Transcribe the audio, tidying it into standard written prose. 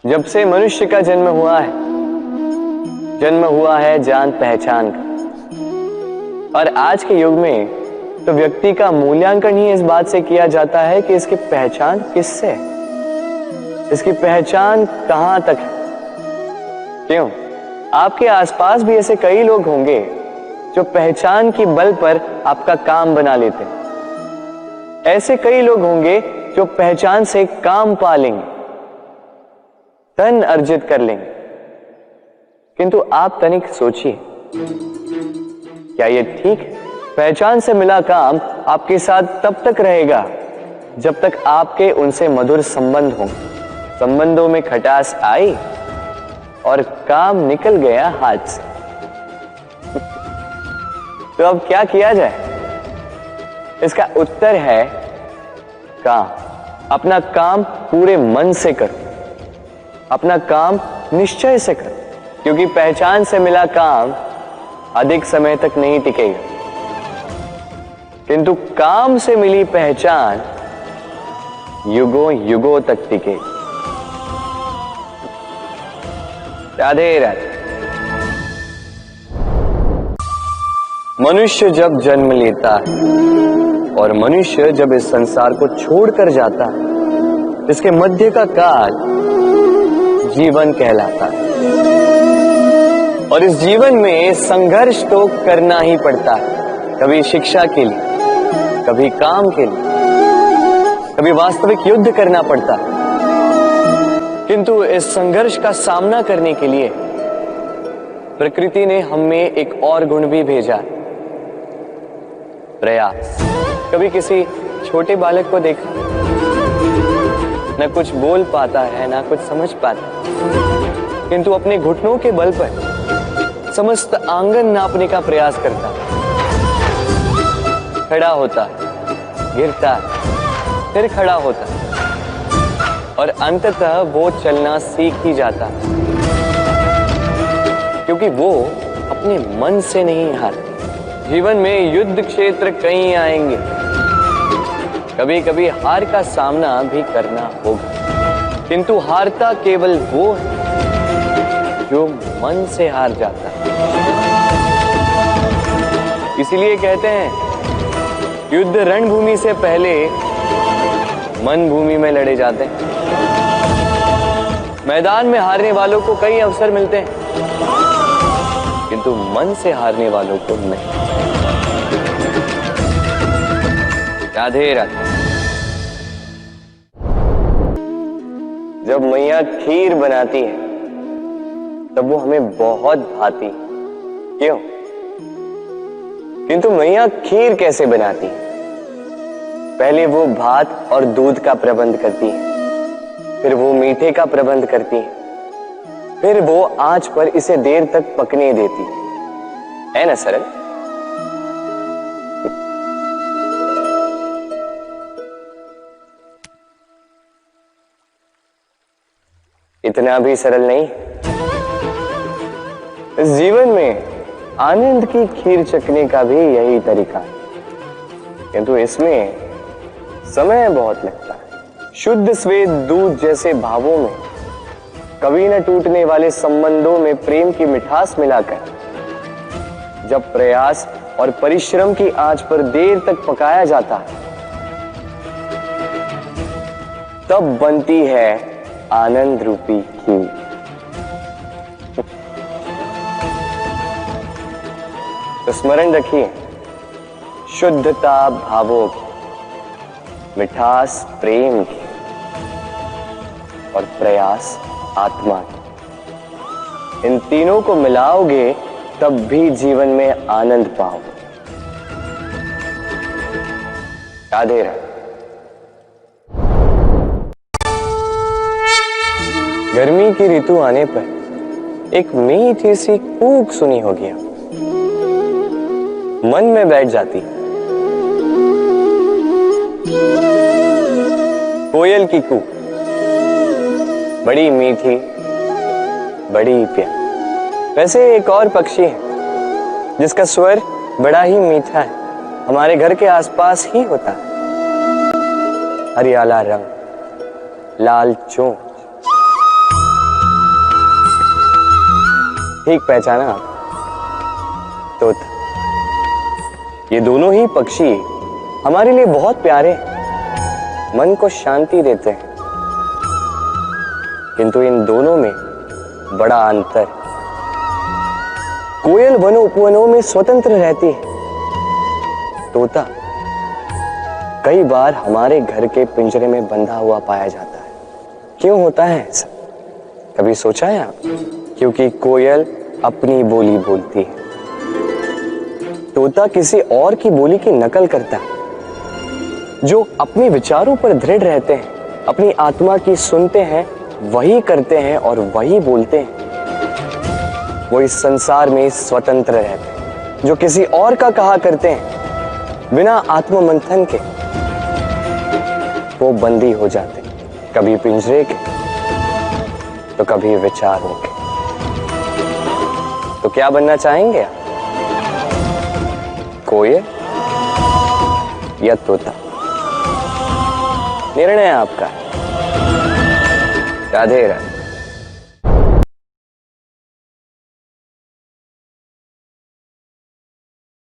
जब से मनुष्य का जन्म हुआ है जान पहचान का। और आज के युग में तो व्यक्ति का मूल्यांकन ही इस बात से किया जाता है कि इसकी पहचान किससे है, इसकी पहचान कहां तक है। क्यों? आपके आसपास भी ऐसे कई लोग होंगे जो पहचान की बल पर आपका काम बना लेते हैं। ऐसे कई लोग होंगे जो पहचान से काम पा लेंगे, धन अर्जित कर लेंगे। किंतु आप तनिक सोचिए, क्या यह ठीक है? पहचान से मिला काम आपके साथ तब तक रहेगा जब तक आपके उनसे मधुर संबंध हों। संबंधों में खटास आई और काम निकल गया हाथ से। तो अब क्या किया जाए? इसका उत्तर है काम। अपना काम पूरे मन से करो, अपना काम निश्चय से करो, क्योंकि पहचान से मिला काम अधिक समय तक नहीं टिकेगा, किंतु काम से मिली पहचान युगों युगों तक टिकेगी। राधे राधे। मनुष्य जब जन्म लेता है और मनुष्य जब इस संसार को छोड़कर जाता है, इसके मध्य का काल जीवन कहलाता है। और इस जीवन में संघर्ष तो करना ही पड़ता है, कभी शिक्षा के लिए, कभी काम के लिए, कभी वास्तविक युद्ध करना पड़ता है। किंतु इस संघर्ष का सामना करने के लिए प्रकृति ने हमें एक और गुण भी भेजा, प्रयास। कभी किसी छोटे बालक को देखा, न कुछ बोल पाता है, ना कुछ समझ पाता है, किंतु अपने घुटनों के बल पर समस्त आंगन नापने का प्रयास करता है। खड़ा होता है, गिरता है, फिर खड़ा होता है और अंततः वो चलना सीख ही जाता है, क्योंकि वो अपने मन से नहीं हारता। जीवन में युद्ध क्षेत्र कई आएंगे, कभी कभी हार का सामना भी करना होगा, किंतु हारता केवल वो है जो मन से हार जाता है। इसीलिए कहते हैं युद्ध रणभूमि से पहले मन भूमि में लड़े जाते हैं। मैदान में हारने वालों को कई अवसर मिलते हैं, किंतु मन से हारने वालों को नहीं। राधे राधे। जब मैया खीर बनाती है तब वो हमें बहुत भाती, क्यों? किंतु मैया खीर कैसे बनाती है? पहले वो भात और दूध का प्रबंध करती है, फिर वो मीठे का प्रबंध करती है, फिर वो आंच पर इसे देर तक पकने देती है ना सरल? इतना भी सरल नहीं। इस जीवन में आनंद की खीर चखने का भी यही तरीका है, किंतु इसमें समय बहुत लगता है। शुद्ध श्वेत दूध जैसे भावों में, कभी न टूटने वाले संबंधों में प्रेम की मिठास मिलाकर जब प्रयास और परिश्रम की आंच पर देर तक पकाया जाता है, तब बनती है आनंद रूपी खीर। तो स्मरण रखिए, शुद्धता भावों की, मिठास प्रेम की और प्रयास आत्मा की, इन तीनों को मिलाओगे तब भी जीवन में आनंद पाओगे। राधे राधे। गर्मी की ऋतु आने पर एक मीठी सी कूक सुनी होगी, मन में बैठ जाती। कोयल की कूक, बड़ी मीठी, बड़ी प्यारी। वैसे एक और पक्षी है जिसका स्वर बड़ा ही मीठा है, हमारे घर के आसपास ही होता है। हरियाला रंग, लाल चोंच, ठीक पहचाना आप, तोता। ये दोनों ही पक्षी हमारे लिए बहुत प्यारे, मन को शांति देते हैं, किंतु इन दोनों में बड़ा अंतर। कोयल वनों उपवनों में स्वतंत्र रहती है, तोता कई बार हमारे घर के पिंजरे में बंधा हुआ पाया जाता है। क्यों होता है ऐसा, कभी सोचा है आप? क्योंकि कोयल अपनी बोली बोलती है, तोता किसी और की बोली की नकल करता है। जो अपने विचारों पर दृढ़ रहते हैं, अपनी आत्मा की सुनते हैं, वही करते हैं और वही बोलते हैं, वो इस संसार में स्वतंत्र रहते हैं। जो किसी और का कहा करते हैं बिना आत्ममंथन के, वो बंदी हो जाते हैं, कभी पिंजरे के तो कभी विचारों के। तो क्या बनना चाहेंगे आप, कोयल या तोता? निर्णय आपका। राधे राधे।